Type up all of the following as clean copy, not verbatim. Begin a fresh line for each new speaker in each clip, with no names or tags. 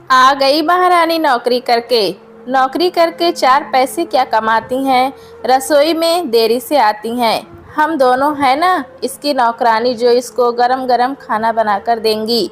आ गई महारानी नौकरी करके चार पैसे क्या कमाती हैं। रसोई में देरी से आती हैं। हम दोनों हैं ना इसकी नौकरानी जो इसको गरम गरम खाना बनाकर देंगी।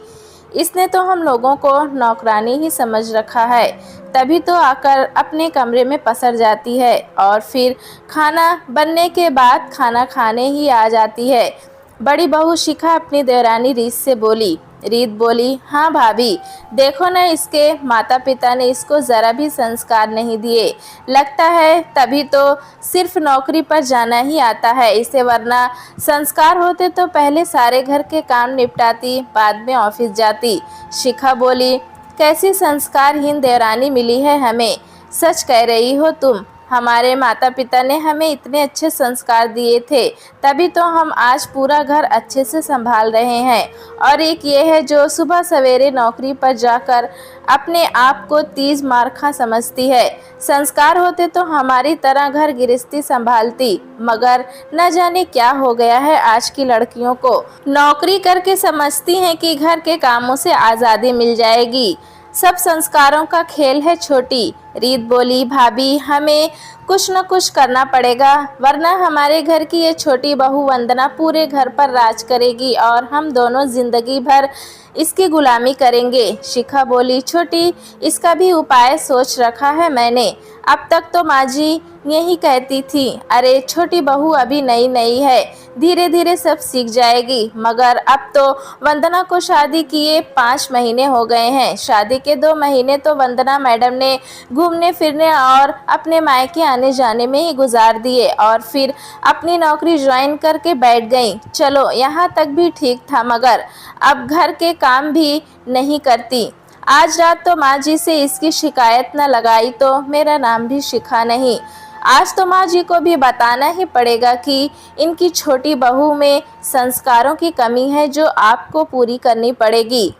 इसने तो हम लोगों को नौकरानी ही समझ रखा है, तभी तो आकर अपने कमरे में पसर जाती है और फिर खाना बनने के बाद खाना खाने ही आ जाती है। बड़ी बहू शिखा अपनी देवरानी रीत से बोली। रीत बोली, हाँ भाभी, देखो ना इसके माता पिता ने इसको ज़रा भी संस्कार नहीं दिए। लगता है तभी तो सिर्फ नौकरी पर जाना ही आता है इसे, वरना संस्कार होते तो पहले सारे घर के काम निपटाती, बाद में ऑफिस जाती। शिखा बोली, कैसी संस्कारहीन देवरानी मिली है हमें। सच कह रही हो तुम, हमारे माता पिता ने हमें इतने अच्छे संस्कार दिए थे, तभी तो हम आज पूरा घर अच्छे से संभाल रहे हैं। और एक ये है जो सुबह सवेरे नौकरी पर जाकर अपने आप को तीज मारखा समझती है। संस्कार होते तो हमारी तरह घर गृहस्थी संभालती, मगर न जाने क्या हो गया है आज की लड़कियों को। नौकरी करके समझती हैं कि घर के कामों से आज़ादी मिल जाएगी। सब संस्कारों का खेल है छोटी। रीत बोली, भाभी, हमें कुछ न कुछ करना पड़ेगा, वरना हमारे घर की ये छोटी बहू वंदना पूरे घर पर राज करेगी और हम दोनों जिंदगी भर इसकी गुलामी करेंगे। शिखा बोली, छोटी, इसका भी उपाय सोच रखा है मैंने। अब तक तो माँ जी यही कहती थी, अरे छोटी बहू अभी नई नई है, धीरे धीरे सब सीख जाएगी। मगर अब तो वंदना को शादी किए 5 महीने हो गए हैं। शादी के 2 महीने तो वंदना मैडम ने घूमने फिरने और अपने मायके आने जाने में ही गुजार दिए और फिर अपनी नौकरी ज्वाइन करके बैठ गई। चलो यहाँ तक भी ठीक था, मगर अब घर के काम भी नहीं करती। आज रात तो माँ जी से इसकी शिकायत न लगाई तो मेरा नाम भी शिखा नहीं। आज तो माँ जी को भी बताना ही पड़ेगा कि इनकी छोटी बहू में संस्कारों की कमी है जो आपको पूरी करनी पड़ेगी।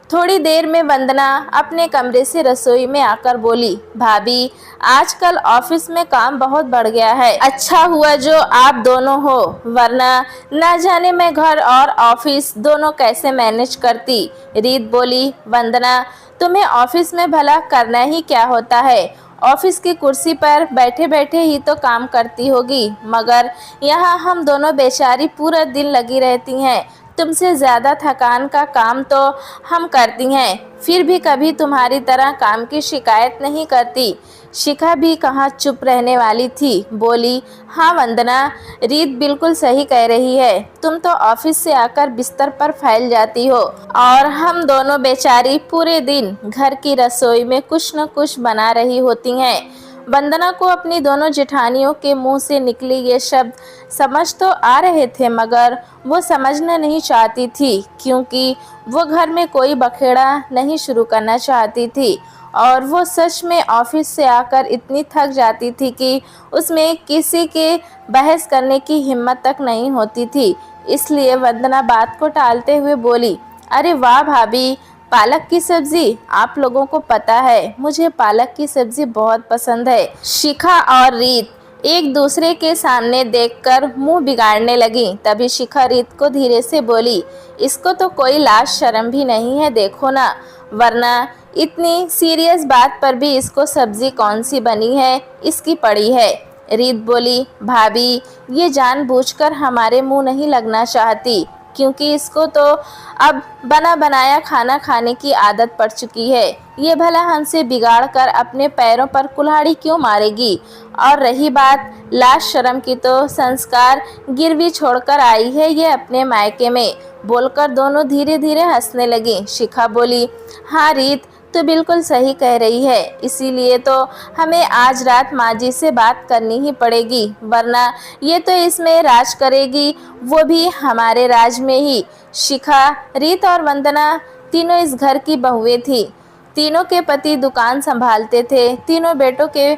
थोड़ी देर में वंदना अपने कमरे से रसोई में आकर बोली, भाभी, आजकल ऑफिस में काम बहुत बढ़ गया है। अच्छा हुआ जो आप दोनों हो, वरना ना जाने मैं घर और ऑफिस दोनों कैसे मैनेज करती। रीत बोली, वंदना, तुम्हें ऑफिस में भला करना ही क्या होता है। ऑफिस की कुर्सी पर बैठे बैठे ही तो काम करती होगी, मगर यहाँ हम दोनों बेचारी पूरा दिन लगी रहती हैं। तुमसे ज़्यादा थकान का काम तो हम करती हैं, फिर भी कभी तुम्हारी तरह काम की शिकायत नहीं करती। शिखा भी कहाँ चुप रहने वाली थी, बोली, हाँ वंदना, रीत बिल्कुल सही कह रही है। तुम तो ऑफिस से आकर बिस्तर पर फैल जाती हो और हम दोनों बेचारी पूरे दिन घर की रसोई में कुछ न कुछ बना रही होती हैं। वंदना को अपनी दोनों जेठानियों के मुंह से निकले ये शब्द समझ तो आ रहे थे, मगर वो समझना नहीं चाहती थी, क्योंकि वो घर में कोई बखेड़ा नहीं शुरू करना चाहती थी और वो सच में ऑफिस से आकर इतनी थक जाती थी कि उसमें किसी के बहस करने की हिम्मत तक नहीं होती थी। इसलिए वंदना बात को टालते हुए बोली, अरे वाह भाभी, पालक की सब्जी, आप लोगों को पता है मुझे पालक की सब्जी बहुत पसंद है। शिखा और रीत एक दूसरे के सामने देखकर मुंह बिगाड़ने लगी। तभी शिखा रीत को धीरे से बोली, इसको तो कोई लाज शर्म भी नहीं है, देखो ना, वरना इतनी सीरियस बात पर भी इसको सब्जी कौन सी बनी है इसकी पड़ी है। रीत बोली, भाभी, ये जानबूझकर हमारे मुंह नहीं लगना चाहती, क्योंकि इसको तो अब बना बनाया खाना खाने की आदत पड़ चुकी है। ये भला हमसे बिगाड़ कर अपने पैरों पर कुल्हाड़ी क्यों मारेगी। और रही बात लाज शर्म की, तो संस्कार गिरवी छोड़कर आई है ये अपने मायके में। बोलकर दोनों धीरे धीरे हंसने लगी। शिखा बोली, हाँ रीत, तो बिल्कुल सही कह रही है, इसीलिए तो हमें आज रात माँ जी से बात करनी ही पड़ेगी, वरना ये तो इसमें राज करेगी, वो भी हमारे राज में ही। शिखा, रीत और वंदना तीनों इस घर की बहुएं थी। तीनों के पति दुकान संभालते थे। तीनों बेटों के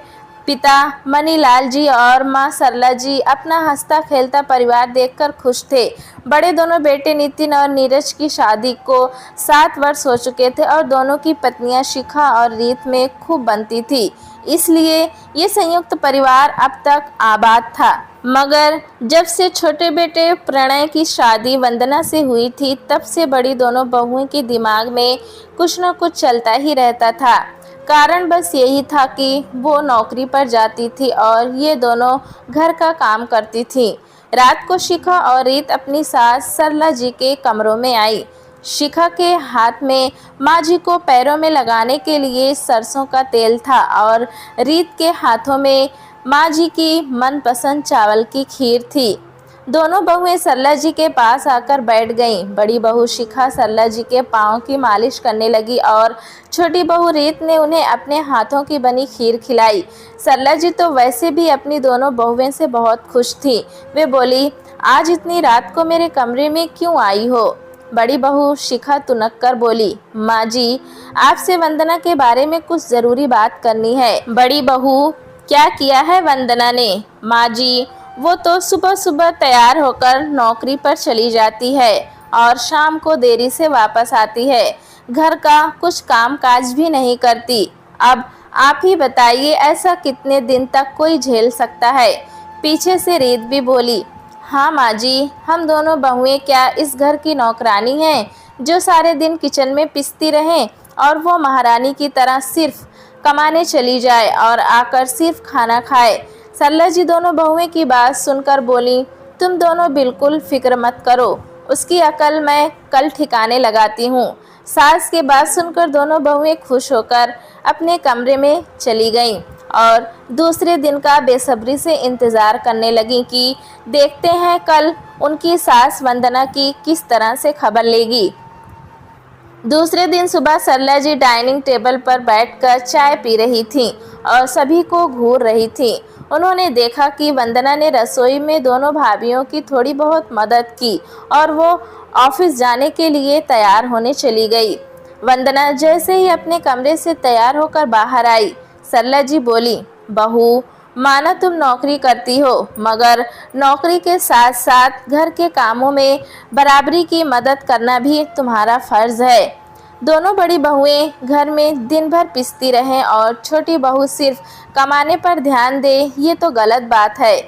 पिता मनीलाल जी और माँ सरला जी अपना हंसता खेलता परिवार देखकर खुश थे। बड़े दोनों बेटे नितिन और नीरज की शादी को 7 वर्ष हो चुके थे और दोनों की पत्नियां शिखा और रीत में खूब बनती थी। इसलिए ये संयुक्त परिवार अब तक आबाद था। मगर जब से छोटे बेटे प्रणय की शादी वंदना से हुई थी, तब से बड़ी दोनों बहुओं के दिमाग में कुछ न कुछ चलता ही रहता था। कारण बस यही था कि वो नौकरी पर जाती थी और ये दोनों घर का काम करती थी। रात को शिखा और रीत अपनी सास सरला जी के कमरों में आई। शिखा के हाथ में माँ जी को पैरों में लगाने के लिए सरसों का तेल था और रीत के हाथों में माँ जी की मनपसंद चावल की खीर थी। दोनों बहुएं सरला जी के पास आकर बैठ गईं। बड़ी बहू शिखा सरला जी के पाँव की मालिश करने लगी और छोटी बहू रीत ने उन्हें अपने हाथों की बनी खीर खिलाई। सरला जी तो वैसे भी अपनी दोनों बहुओं से बहुत खुश थी। वे बोली, आज इतनी रात को मेरे कमरे में क्यों आई हो? बड़ी बहू शिखा तुनक कर बोली, माँ जी, आपसे वंदना के बारे में कुछ ज़रूरी बात करनी है। बड़ी बहू, क्या किया है वंदना ने? माँ जी, वो तो सुबह सुबह तैयार होकर नौकरी पर चली जाती है और शाम को देरी से वापस आती है। घर का कुछ काम काज भी नहीं करती। अब आप ही बताइए, ऐसा कितने दिन तक कोई झेल सकता है? पीछे से रीत भी बोली, हाँ माँ जी, हम दोनों बहुएं क्या इस घर की नौकरानी हैं जो सारे दिन किचन में पिसती रहें और वो महारानी की तरह सिर्फ कमाने चली जाए और आकर सिर्फ खाना खाए? सरला जी दोनों बहुएं की बात सुनकर बोली, तुम दोनों बिल्कुल फिक्र मत करो, उसकी अकल मैं कल ठिकाने लगाती हूँ। सास की बात सुनकर दोनों बहुएं खुश होकर अपने कमरे में चली गईं और दूसरे दिन का बेसब्री से इंतज़ार करने लगीं कि देखते हैं कल उनकी सास वंदना की किस तरह से खबर लेगी। दूसरे दिन सुबह सरला जी डाइनिंग टेबल पर बैठकर चाय पी रही थीं और सभी को घूर रही थीं। उन्होंने देखा कि वंदना ने रसोई में दोनों भाभियों की थोड़ी बहुत मदद की और वो ऑफिस जाने के लिए तैयार होने चली गई। वंदना जैसे ही अपने कमरे से तैयार होकर बाहर आई, सरला जी बोली, बहू, माना तुम नौकरी करती हो, मगर नौकरी के साथ साथ घर के कामों में बराबरी की मदद करना भी तुम्हारा फर्ज है। दोनों बड़ी बहुएं घर में दिन भर पिसती रहें और छोटी बहू सिर्फ कमाने पर ध्यान दे, ये तो गलत बात है।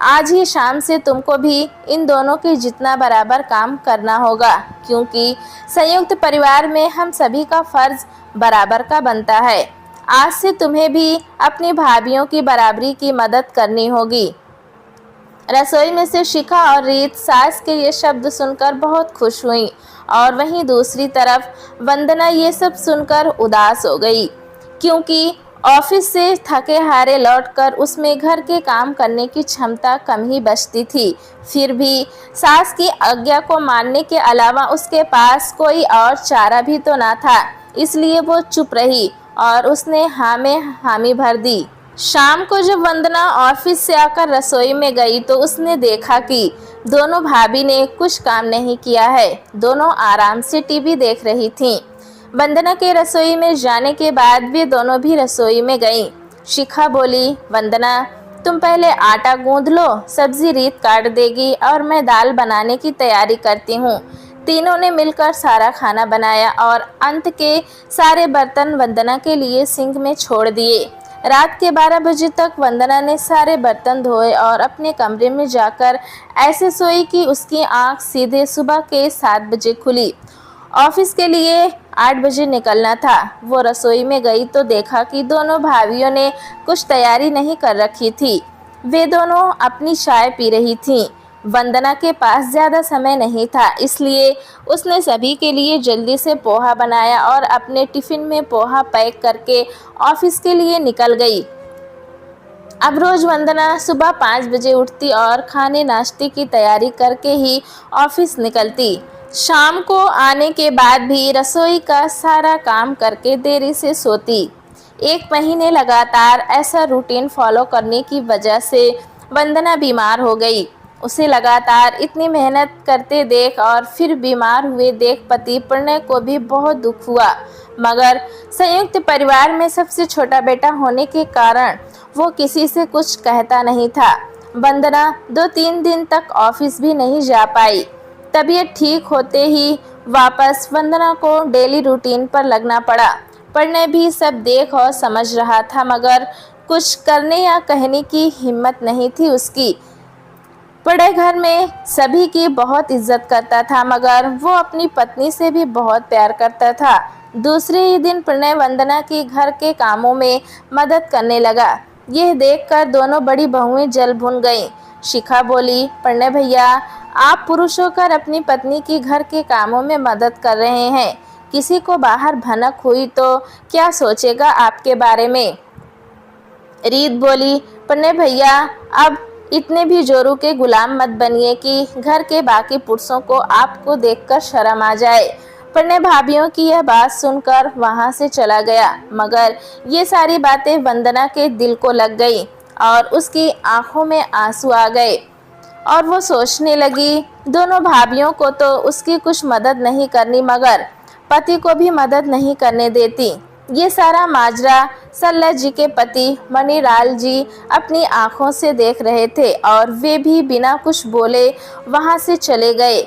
आज ही शाम से तुमको भी इन दोनों के जितना बराबर काम करना होगा, क्योंकि संयुक्त परिवार में हम सभी का फर्ज बराबर का बनता है। आज से तुम्हें भी अपनी भाभियों की बराबरी की मदद करनी होगी। रसोई में से शिखा और रीत सास के ये शब्द सुनकर बहुत खुश हुईं और वहीं दूसरी तरफ वंदना ये सब सुनकर उदास हो गई, क्योंकि ऑफिस से थके हारे लौटकर उसमें घर के काम करने की क्षमता कम ही बचती थी। फिर भी सास की आज्ञा को मानने के अलावा उसके पास कोई और चारा भी तो ना था, इसलिए वो चुप रही और उसने हाँ में हामी भर दी। शाम को जब वंदना ऑफिस से आकर रसोई में गई तो उसने देखा कि दोनों भाभी ने कुछ काम नहीं किया है। दोनों आराम से टीवी देख रही थीं। वंदना के रसोई में जाने के बाद वे दोनों भी रसोई में गईं। शिखा बोली, वंदना, तुम पहले आटा गूंद लो, सब्जी रीत काट देगी और मैं दाल बनाने की तैयारी करती हूँ। तीनों ने मिलकर सारा खाना बनाया और अंत के सारे बर्तन वंदना के लिए सिंक में छोड़ दिए। रात के 12 बजे तक वंदना ने सारे बर्तन धोए और अपने कमरे में जाकर ऐसे सोई कि उसकी आंख सीधे सुबह के 7 बजे खुली। ऑफिस के लिए 8 बजे निकलना था। वो रसोई में गई तो देखा कि दोनों भाभियों ने कुछ तैयारी नहीं कर रखी थी। वे दोनों अपनी चाय पी रही थीं। वंदना के पास ज़्यादा समय नहीं था, इसलिए उसने सभी के लिए जल्दी से पोहा बनाया और अपने टिफ़िन में पोहा पैक करके ऑफिस के लिए निकल गई। अब रोज़ वंदना सुबह 5 बजे उठती और खाने नाश्ते की तैयारी करके ही ऑफिस निकलती। शाम को आने के बाद भी रसोई का सारा काम करके देरी से सोती। 1 महीने लगातार ऐसा रूटीन फॉलो करने की वजह से वंदना बीमार हो गई। उसे लगातार इतनी मेहनत करते देख और फिर बीमार हुए देख पति प्रणय को भी बहुत दुख हुआ, मगर संयुक्त परिवार में सबसे छोटा बेटा होने के कारण वो किसी से कुछ कहता नहीं था। वंदना 2-3 दिन तक ऑफिस भी नहीं जा पाई। तबीयत ठीक होते ही वापस वंदना को डेली रूटीन पर लगना पड़ा। प्रणय भी सब देख और समझ रहा था, मगर कुछ करने या कहने की हिम्मत नहीं थी उसकी। प्रणय घर में सभी की बहुत इज्जत करता था, मगर वो अपनी पत्नी से भी बहुत प्यार करता था। दूसरे ही दिन प्रणय वंदना की घर के कामों में मदद करने लगा। यह देखकर दोनों बड़ी बहुएं जल भुन गईं। शिखा बोली, प्रणय भैया, आप पुरुष होकर अपनी पत्नी की घर के कामों में मदद कर रहे हैं। किसी को बाहर भनक हुई तो क्या सोचेगा आपके बारे में। रीत बोली, प्रणय भैया, अब इतने भी जोरों के गुलाम मत बनिए कि घर के बाकी पुरुषों को आपको देखकर शर्म आ जाए। प्रणय भाभीियों की यह बात सुनकर वहां से चला गया, मगर ये सारी बातें वंदना के दिल को लग गई और उसकी आंखों में आंसू आ गए और वो सोचने लगी, दोनों भाभीियों को तो उसकी कुछ मदद नहीं करनी, मगर पति को भी मदद नहीं करने देती। ये सारा माजरा सरला जी के पति मणिलाल जी अपनी आंखों से देख रहे थे और वे भी बिना कुछ बोले वहां से चले गए।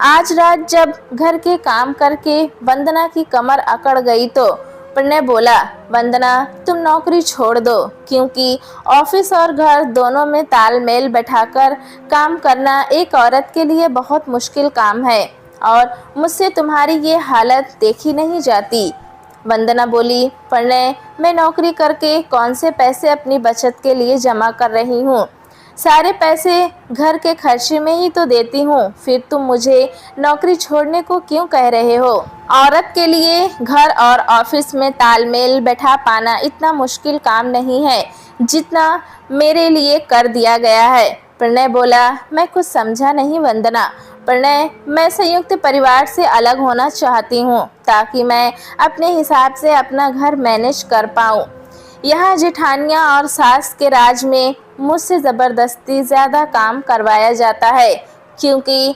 आज रात जब घर के काम करके वंदना की कमर अकड़ गई तो प्रणय बोला, वंदना, तुम नौकरी छोड़ दो, क्योंकि ऑफिस और घर दोनों में तालमेल बैठाकर काम करना एक औरत के लिए बहुत मुश्किल काम है और मुझसे तुम्हारी ये हालत देखी नहीं जाती। वंदना बोली, प्रणय, मैं नौकरी करके कौन से पैसे अपनी बचत के लिए जमा कर रही हूँ। सारे पैसे घर के खर्चे में ही तो देती हूँ, फिर तुम मुझे नौकरी छोड़ने को क्यों कह रहे हो। औरत के लिए घर और ऑफिस में तालमेल बैठा पाना इतना मुश्किल काम नहीं है जितना मेरे लिए कर दिया गया है। प्रणय बोला, मैं कुछ समझा नहीं वंदना। प्रणय, मैं संयुक्त परिवार से अलग होना चाहती हूँ ताकि मैं अपने हिसाब से अपना घर मैनेज कर पाऊँ। यहाँ जेठानियाँ और सास के राज में मुझसे ज़बरदस्ती ज़्यादा काम करवाया जाता है, क्योंकि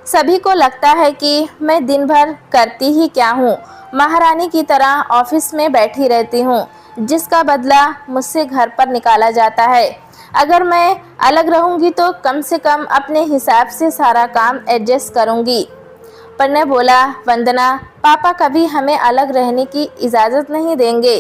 सभी को लगता है कि मैं दिन भर करती ही क्या हूँ, महारानी की तरह ऑफिस में बैठी रहती हूँ, जिसका बदला मुझसे घर पर निकाला जाता है। अगर मैं अलग रहूँगी तो कम से कम अपने हिसाब से सारा काम एडजस्ट करूँगी। प्रणय बोला, वंदना, पापा कभी हमें अलग रहने की इजाज़त नहीं देंगे।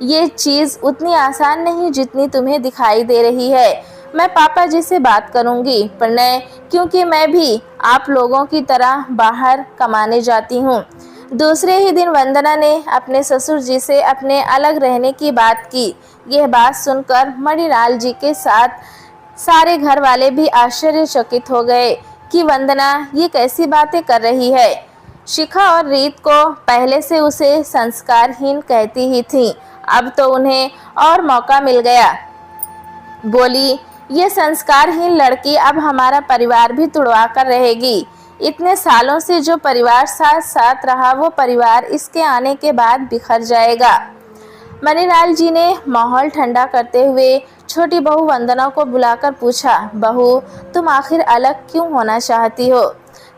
ये चीज़ उतनी आसान नहीं जितनी तुम्हें दिखाई दे रही है। मैं पापा जी से बात करूँगी प्रणय, क्योंकि मैं भी आप लोगों की तरह बाहर कमाने जाती हूँ। दूसरे ही दिन वंदना ने अपने ससुर जी से अपने अलग रहने की बात की। यह बात सुनकर मणिलाल जी के साथ सारे घर वाले भी आश्चर्यचकित हो गए कि वंदना ये कैसी बातें कर रही है। शिखा और रीत को पहले से उसे संस्कारहीन कहती ही थी, अब तो उन्हें और मौका मिल गया। बोली, ये संस्कारहीन लड़की अब हमारा परिवार भी तुड़वा कर रहेगी। इतने सालों से जो परिवार साथ साथ रहा वो परिवार इसके आने के बाद बिखर जाएगा। मणिलाल जी ने माहौल ठंडा करते हुए छोटी बहू वंदना को बुलाकर पूछा, बहू, तुम आखिर अलग क्यों होना चाहती हो?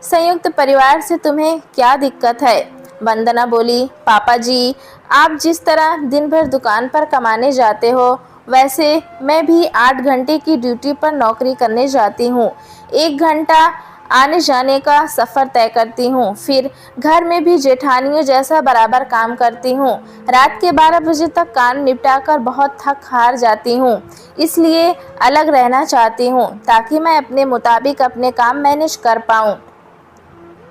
संयुक्त परिवार से तुम्हें क्या दिक्कत है? वंदना बोली, पापा जी, आप जिस तरह दिन भर दुकान पर कमाने जाते हो, वैसे मैं भी 8 घंटे की ड्यूटी पर नौकरी करने जाती हूँ। 1 घंटा आने जाने का सफ़र तय करती हूँ, फिर घर में भी जेठानियों जैसा बराबर काम करती हूँ। रात के 12 बजे तक काम निपटाकर बहुत थक हार जाती हूँ, इसलिए अलग रहना चाहती हूँ ताकि मैं अपने मुताबिक अपने काम मैनेज कर पाऊँ।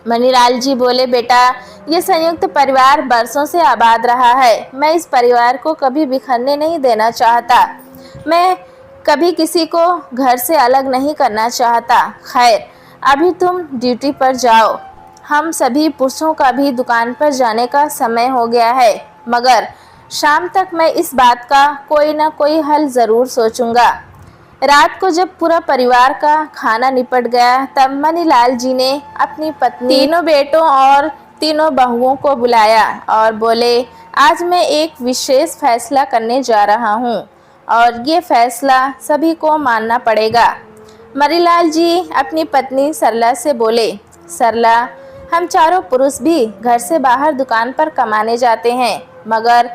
मणिलाल जी बोले, बेटा, ये संयुक्त परिवार बरसों से आबाद रहा है। मैं इस परिवार को कभी बिखरने नहीं देना चाहता। मैं कभी किसी को घर से अलग नहीं करना चाहता। खैर, अभी तुम ड्यूटी पर जाओ। हम सभी पुरुषों का भी दुकान पर जाने का समय हो गया है, मगर शाम तक मैं इस बात का कोई ना कोई हल ज़रूर सोचूंगा। रात को जब पूरा परिवार का खाना निपट गया तब मणिलाल जी ने अपनी पत्नी, तीनों बेटों और तीनों बहुओं को बुलाया और बोले, आज मैं एक विशेष फैसला करने जा रहा हूँ और ये फैसला सभी को मानना पड़ेगा। मणिलाल जी अपनी पत्नी सरला से बोले, सरला, हम चारों पुरुष भी घर से बाहर दुकान पर कमाने जाते हैं, मगर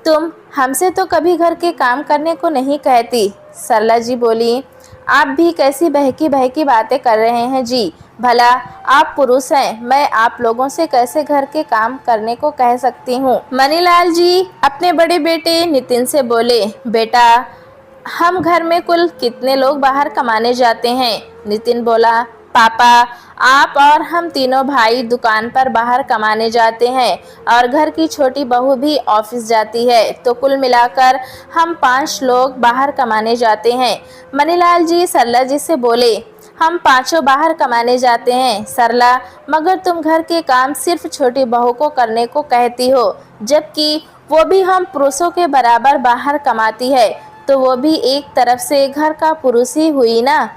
तुम हमसे तो कभी घर के काम करने को नहीं कहती। सरला जी बोली, आप भी कैसी बहकी बहकी बातें कर रहे हैं जी। भला आप पुरुष हैं, मैं आप लोगों से कैसे घर के काम करने को कह सकती हूँ। मनीलाल जी अपने बड़े बेटे नितिन से बोले, बेटा हम घर में कुल कितने लोग बाहर कमाने जाते हैं। नितिन बोला, पापा आप और हम तीनों भाई दुकान पर बाहर कमाने जाते हैं और घर की छोटी बहू भी ऑफिस जाती है, तो कुल मिलाकर हम 5 लोग बाहर कमाने जाते हैं। मनीलाल जी सरला जी से बोले, हम पांचों बाहर कमाने जाते हैं सरला, मगर तुम घर के काम सिर्फ छोटी बहू को करने को कहती हो, जबकि वो भी हम पुरुषों के बराबर बाहर कमाती है, तो वो भी एक तरफ से घर का पुरुष ही हुई ना।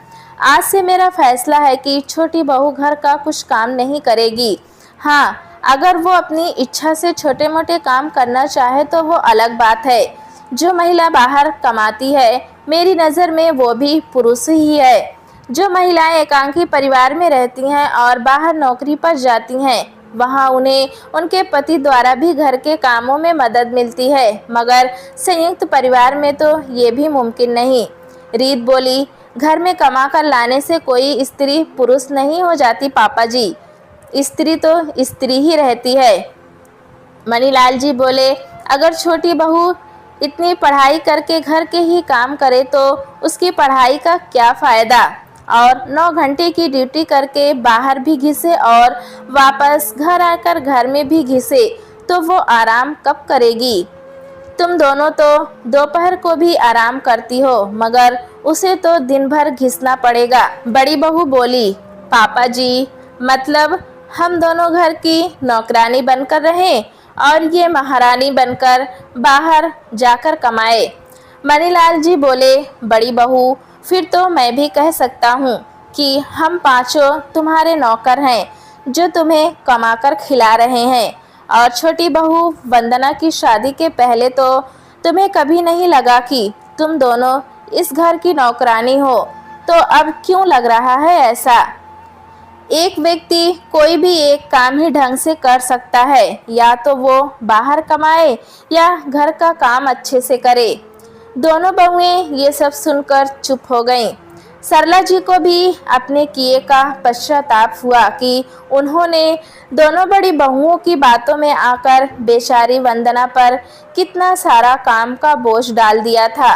आज से मेरा फैसला है कि छोटी बहू घर का कुछ काम नहीं करेगी। हाँ, अगर वो अपनी इच्छा से छोटे मोटे काम करना चाहे तो वो अलग बात है। जो महिला बाहर कमाती है, मेरी नज़र में वो भी पुरुष ही है। जो महिलाएं एकांकी परिवार में रहती हैं और बाहर नौकरी पर जाती हैं, वहाँ उन्हें उनके पति द्वारा भी घर के कामों में मदद मिलती है, मगर संयुक्त परिवार में तो ये भी मुमकिन नहीं। रीत बोली, घर में कमा कर लाने से कोई स्त्री पुरुष नहीं हो जाती पापा जी, स्त्री तो स्त्री ही रहती है। मनीलाल जी बोले, अगर छोटी बहू इतनी पढ़ाई करके घर के ही काम करे तो उसकी पढ़ाई का क्या फ़ायदा, और 9 घंटे की ड्यूटी करके बाहर भी घिसे और वापस घर आकर घर में भी घिसे, तो वो आराम कब करेगी। तुम दोनों तो दोपहर को भी आराम करती हो, मगर उसे तो दिन भर घिसना पड़ेगा। बड़ी बहू बोली, पापा जी मतलब हम दोनों घर की नौकरानी बनकर रहें और ये महारानी बनकर बाहर जाकर कमाए। मनीलाल जी बोले, बड़ी बहू फिर तो मैं भी कह सकता हूँ कि हम पांचों तुम्हारे नौकर हैं जो तुम्हें कमाकर खिला रहे हैं, और छोटी बहू वंदना की शादी के पहले तो तुम्हें कभी नहीं लगा कि तुम दोनों इस घर की नौकरानी हो, तो अब क्यों लग रहा है ऐसा। एक व्यक्ति कोई भी एक काम ही ढंग से कर सकता है, या तो वो बाहर कमाए या घर का काम अच्छे से करे। दोनों बहुएं ये सब सुनकर चुप हो गईं। सरला जी को भी अपने किए का पश्चाताप हुआ कि उन्होंने दोनों बड़ी बहुओं की बातों में आकर बेचारी वंदना पर कितना सारा काम का बोझ डाल दिया था।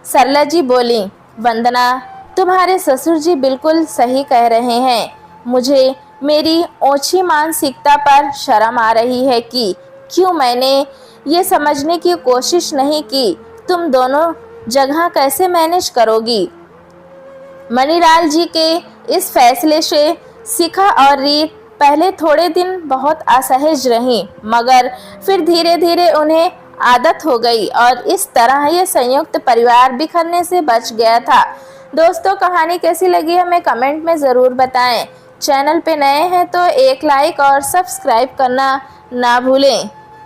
सरला जी बोली, वंदना तुम्हारे ससुर जी बिल्कुल सही कह रहे हैं। मुझे मेरी ओछी मानसिकता पर शर्म आ रही है कि क्यों मैंने ये समझने की कोशिश नहीं की तुम दोनों जगह कैसे मैनेज करोगी। मनीलाल जी के इस फैसले से शिखा और रीत पहले थोड़े दिन बहुत असहज रहीं, मगर फिर धीरे धीरे उन्हें आदत हो गई और इस तरह ये संयुक्त परिवार बिखरने से बच गया था। दोस्तों, कहानी कैसी लगी हमें कमेंट में ज़रूर बताएं। चैनल पे नए हैं तो एक लाइक और सब्सक्राइब करना ना भूलें।